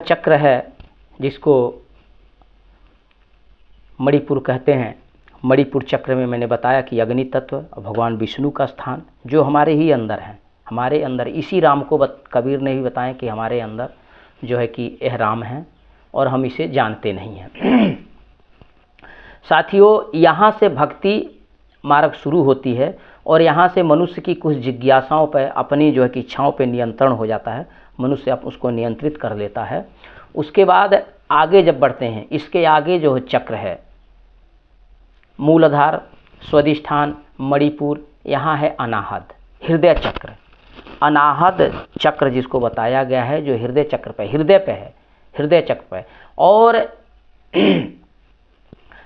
चक्र है जिसको मणिपुर कहते हैं। मणिपुर चक्र में मैंने बताया कि अग्नि तत्व भगवान विष्णु का स्थान जो हमारे ही अंदर है, हमारे अंदर इसी राम को कबीर ने भी बताया कि हमारे अंदर जो है कि यह राम है और हम इसे जानते नहीं हैं। साथियों, यहाँ से भक्ति मार्ग शुरू होती है और यहाँ से मनुष्य की कुछ जिज्ञासाओं पर, अपनी जो है कि इच्छाओं पर नियंत्रण हो जाता है, मनुष्य उसको नियंत्रित कर लेता है। उसके बाद आगे जब बढ़ते हैं, इसके आगे जो चक्र है मूलाधार, स्वादिष्ठान, मणिपुर, यहाँ है अनाहत, हृदय चक्र। अनाहत चक्र जिसको बताया गया है जो हृदय चक्र पे, हृदय पे है, हृदय चक्र पे। और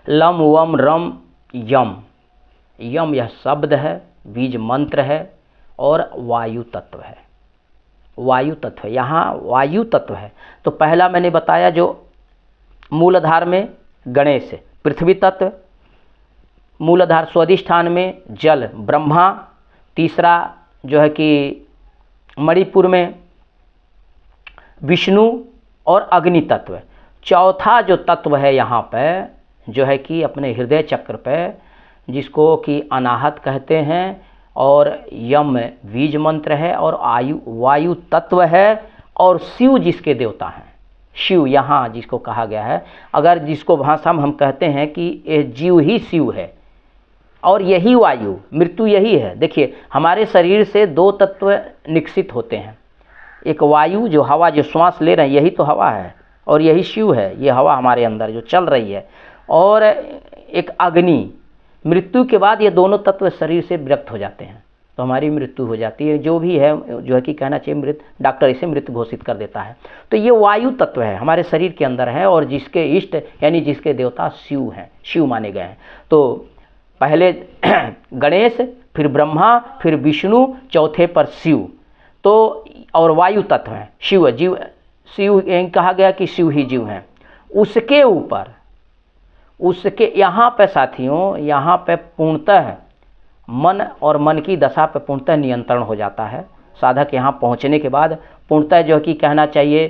लम वम रम यम, यम यह शब्द है, बीज मंत्र है और वायु तत्व है, वायु तत्व है, यहाँ वायु तत्व है। तो पहला मैंने बताया जो मूलाधार में गणेश, पृथ्वी तत्व, मूलाधार स्वादिष्ठान में जल ब्रह्मा, तीसरा जो है कि मणिपुर में विष्णु और अग्नि तत्व, चौथा जो तत्व है यहाँ पे जो है कि अपने हृदय चक्र पे जिसको कि अनाहत कहते हैं और यम बीज मंत्र है और वायु तत्व है और शिव जिसके देवता हैं, शिव यहाँ जिसको कहा गया है। अगर जिसको भाषा में हम कहते हैं कि यह जीव ही शिव है और यही वायु, मृत्यु यही है। देखिए हमारे शरीर से दो तत्व निकसित होते हैं, एक वायु जो हवा जो श्वास ले रहे हैं यही तो हवा है और यही शिव है, ये हवा हमारे अंदर जो चल रही है, और एक अग्नि। मृत्यु के बाद ये दोनों तत्व शरीर से विरक्त हो जाते हैं तो हमारी मृत्यु हो जाती है। जो भी है जो है कि कहना चाहिए मृत, डॉक्टर इसे मृत घोषित कर देता है। तो ये वायु तत्व है हमारे शरीर के अंदर है और जिसके इष्ट यानी जिसके देवता शिव हैं, शिव माने गए हैं। तो पहले गणेश, फिर ब्रह्मा, फिर विष्णु, चौथे पर शिव। तो और वायु तत्व है, शिव जीव, शिव कहा गया कि शिव ही जीव हैं। उसके ऊपर उसके यहाँ पे साथियों, यहाँ पे पूर्णतः मन और मन की दशा पे पूर्णतः नियंत्रण हो जाता है। साधक यहाँ पहुँचने के बाद पूर्णतः जो कि कहना चाहिए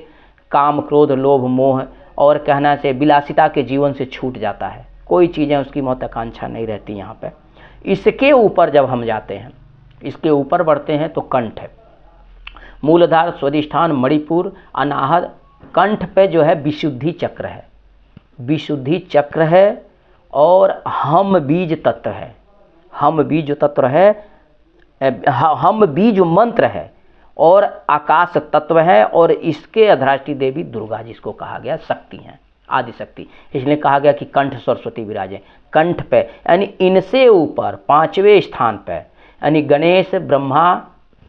काम क्रोध लोभ मोह और कहना चाहिए विलासिता के जीवन से छूट जाता है, कोई चीज़ें उसकी महत्वाकांक्षा नहीं रहती यहाँ पे। इसके ऊपर जब हम जाते हैं, इसके ऊपर बढ़ते हैं तो कंठ है, मूलाधार स्वादिष्ठान मणिपुर अनाहत, कंठ पे जो है विशुद्धि चक्र है, विशुद्धि चक्र है और हम बीज तत्व है, हम बीज तत्व है, हम बीज मंत्र है और आकाश तत्व है और इसके अधिष्ठात्री देवी दुर्गा जिसको कहा गया शक्ति हैं, आदि शक्ति। इसलिए कहा गया कि कंठ सरस्वती विराजे, कंठ पे यानी इनसे ऊपर पांचवें स्थान पे यानी गणेश ब्रह्मा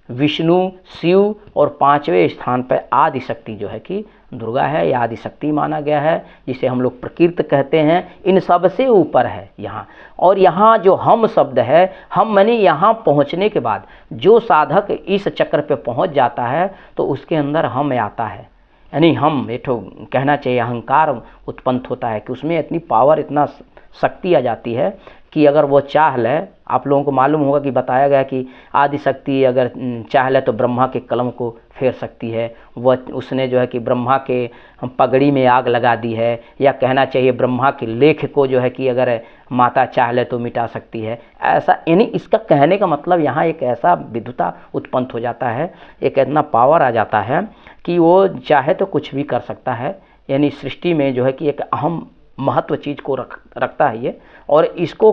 विष्णु शिव और पांचवें स्थान पे आदि शक्ति जो है कि दुर्गा है, या आदि शक्ति माना गया है, जिसे हम लोग प्रकृत कहते हैं। इन सब से ऊपर है यहाँ। और यहाँ जो हम शब्द है, हम माने यहाँ पहुँचने के बाद जो साधक इस चक्र पे पहुँच जाता है तो उसके अंदर हम आता है, यानी हम एठो कहना चाहिए अहंकार उत्पन्न होता है कि उसमें इतनी पावर, इतना शक्ति आ जाती है कि अगर वो चाह ले, आप लोगों को मालूम होगा कि बताया गया कि आदि शक्ति अगर चाह ले तो ब्रह्मा के कलम को फेर सकती है। वह उसने जो है कि ब्रह्मा के पगड़ी में आग लगा दी है, या कहना चाहिए ब्रह्मा के लेख को जो है कि अगर माता चाह ले तो मिटा सकती है। ऐसा यानी इसका कहने का मतलब यहाँ एक ऐसा विद्युता उत्पन्न हो जाता है, एक इतना पावर आ जाता है कि वो चाहे तो कुछ भी कर सकता है। यानी सृष्टि में जो है कि एक अहम महत्व चीज़ को रखता है ये, और इसको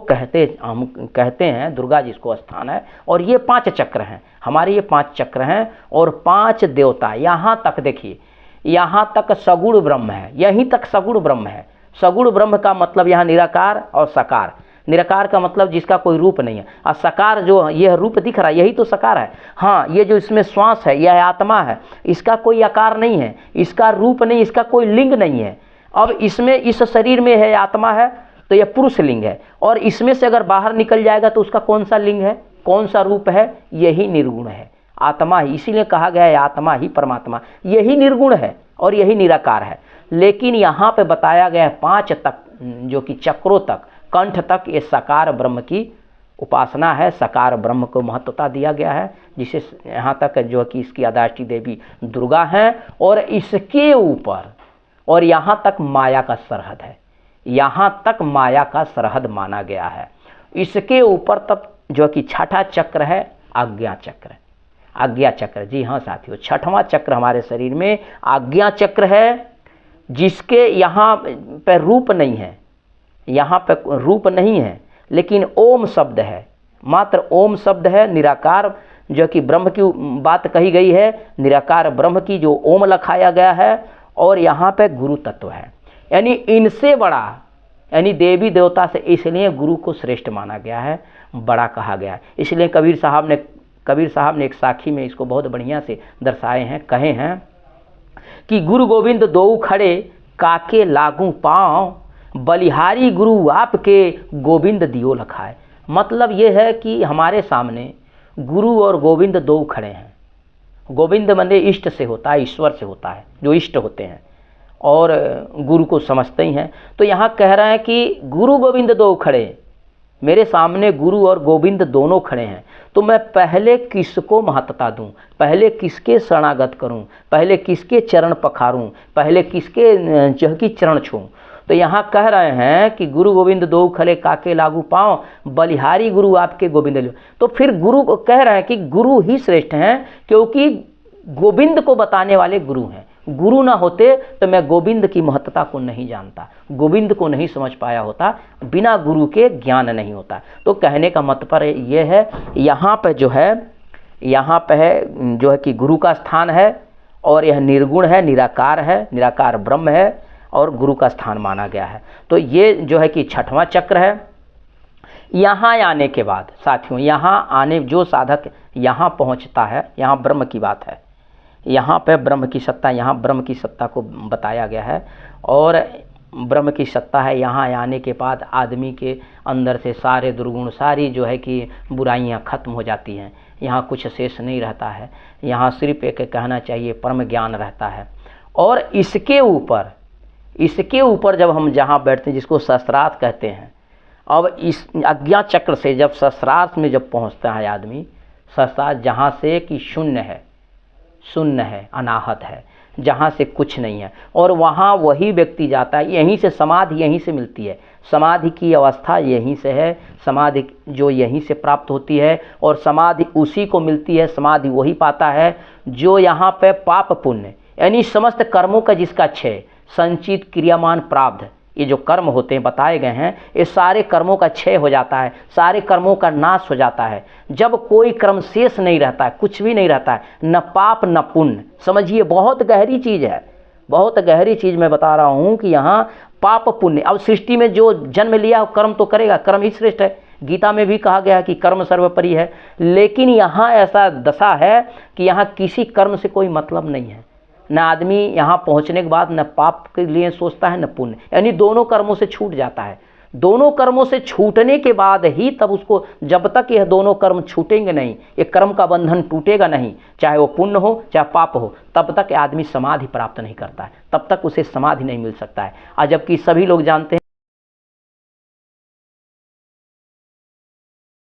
हम कहते हैं दुर्गा जिसको स्थान है। और ये 5 चक्र हैं हमारे, ये 5 चक्र हैं और 5 देवता। यहाँ तक देखिए, यहाँ तक सगुण ब्रह्म है, यहीं तक सगुण ब्रह्म है। सगुण ब्रह्म का मतलब यहाँ निराकार और साकार। निराकार का मतलब जिसका कोई रूप नहीं है, और साकार जो यह रूप दिख रहा है यही तो साकार है। हाँ, ये जो इसमें श्वास है यह आत्मा है, इसका कोई आकार नहीं है, इसका रूप नहीं, इसका कोई लिंग नहीं है। अब इसमें इस शरीर में है आत्मा है तो यह पुरुष लिंग है, और इसमें से अगर बाहर निकल जाएगा तो उसका कौन सा लिंग है, कौन सा रूप है, यही निर्गुण है, आत्मा ही। इसीलिए कहा गया है आत्मा ही परमात्मा, यही निर्गुण है और यही निराकार है। लेकिन यहाँ पे बताया गया है 5 तक जो कि चक्रों तक, कंठ तक ये साकार ब्रह्म की उपासना है, साकार ब्रह्म को महत्वता दिया गया है, जिसे यहाँ तक जो कि इसकी आद्याष्टि देवी दुर्गा हैं, और इसके ऊपर और यहाँ तक माया का सरहद है, यहाँ तक माया का सरहद माना गया है। इसके ऊपर तब जो कि छठा चक्र है आज्ञा चक्र। आज्ञा चक्र, जी हाँ साथियों, छठवां चक्र हमारे शरीर में आज्ञा चक्र है, जिसके यहाँ पे रूप नहीं है, यहाँ पे रूप नहीं है, लेकिन ओम शब्द है, मात्र ओम शब्द है। निराकार जो कि ब्रह्म की बात कही गई है, निराकार ब्रह्म की जो ओम लिखाया गया है, और यहाँ पे गुरु तत्व है। यानी इनसे बड़ा, यानी देवी देवता से इसलिए गुरु को श्रेष्ठ माना गया है, बड़ा कहा गया है। इसलिए कबीर साहब ने एक साखी में इसको बहुत बढ़िया से दर्शाए हैं, कहे हैं कि गुरु गोविंद दो खड़े काके लागू पाँव, बलिहारी गुरु आपके गोविंद दियो लखाए। मतलब ये है कि हमारे सामने गुरु और गोविंद दो खड़े हैं। गोविंद मंदे इष्ट से होता है, ईश्वर से होता है, जो इष्ट होते हैं और गुरु को समझते ही हैं। तो यहाँ कह रहे हैं कि गुरु गोविंद दो खड़े, मेरे सामने गुरु और गोविंद दोनों खड़े हैं, तो मैं पहले किसको महत्ता दूं, पहले किसके शरणागत करूं, पहले किसके चरण पखारूं, पहले किसके जो कि चरण छूं। तो यहाँ कह रहे हैं कि गुरु गोविंद दो खड़े काके लागू पाँव, बलिहारी गुरु आपके गोविंद लियो। तो फिर गुरु को कह रहे हैं कि गुरु ही श्रेष्ठ हैं, क्योंकि गोविंद को बताने वाले गुरु हैं। गुरु ना होते तो मैं गोविंद की महत्ता को नहीं जानता, गोविंद को नहीं समझ पाया होता, बिना गुरु के ज्ञान नहीं होता। तो कहने का मतलब ये है, यहाँ पे जो है, यहाँ पे है जो है कि गुरु का स्थान है, और यह निर्गुण है, निराकार है, निराकार ब्रह्म है, और गुरु का स्थान माना गया है। तो ये जो है कि छठवां चक्र है। यहाँ आने के बाद साथियों, यहाँ आने जो साधक यहाँ पहुँचता है, यहाँ ब्रह्म की बात है, यहाँ पे ब्रह्म की सत्ता, यहाँ ब्रह्म की सत्ता को बताया गया है, और ब्रह्म की सत्ता है। यहाँ आने के बाद आदमी के अंदर से सारे दुर्गुण, सारी जो है कि बुराइयाँ खत्म हो जाती हैं, यहाँ कुछ शेष नहीं रहता है, यहाँ सिर्फ एक कहना चाहिए परम ज्ञान रहता है। और इसके ऊपर जब हम जहाँ बैठते हैं, जिसको सहस्रार्थ कहते हैं, अब इस अज्ञा चक्र से जब सहस्रार्थ में जब पहुँचता है आदमी, सहस्रार्थ जहाँ से कि शून्य है, अनाहत है, जहाँ से कुछ नहीं है, और वहाँ वही व्यक्ति जाता है। यहीं से समाधि यहीं से मिलती है, समाधि की अवस्था यहीं से है, समाधि जो यहीं से प्राप्त होती है, और समाधि उसी को मिलती है, समाधि वही पाता है जो यहाँ पे पाप पुण्य यानी समस्त कर्मों का जिसका क्षय, संचित क्रियामान प्राप्त, ये जो कर्म होते हैं बताए गए हैं, ये सारे कर्मों का क्षय हो जाता है, सारे कर्मों का नाश हो जाता है। जब कोई कर्म शेष नहीं रहता है, कुछ भी नहीं रहता है, न पाप न पुण्य। समझिए बहुत गहरी चीज़ है, बहुत गहरी चीज़ मैं बता रहा हूँ कि यहाँ पाप पुण्य। अब सृष्टि में जो जन्म लिया कर्म तो करेगा, कर्म ही श्रेष्ठ है। गीता में भी कहा गया है कि कर्म सर्वोपरि है, लेकिन यहाँ ऐसा दशा है कि यहाँ किसी कर्म से कोई मतलब नहीं है। न आदमी यहाँ पहुँचने के बाद न पाप के लिए सोचता है न पुण्य, यानी दोनों कर्मों से छूट जाता है। दोनों कर्मों से छूटने के बाद ही तब उसको, जब तक यह दोनों कर्म छूटेंगे नहीं, ये कर्म का बंधन टूटेगा नहीं, चाहे वो पुण्य हो चाहे पाप हो, तब तक आदमी समाधि प्राप्त नहीं करता है, तब तक उसे समाधि नहीं मिल सकता है। और जबकि सभी लोग जानते हैं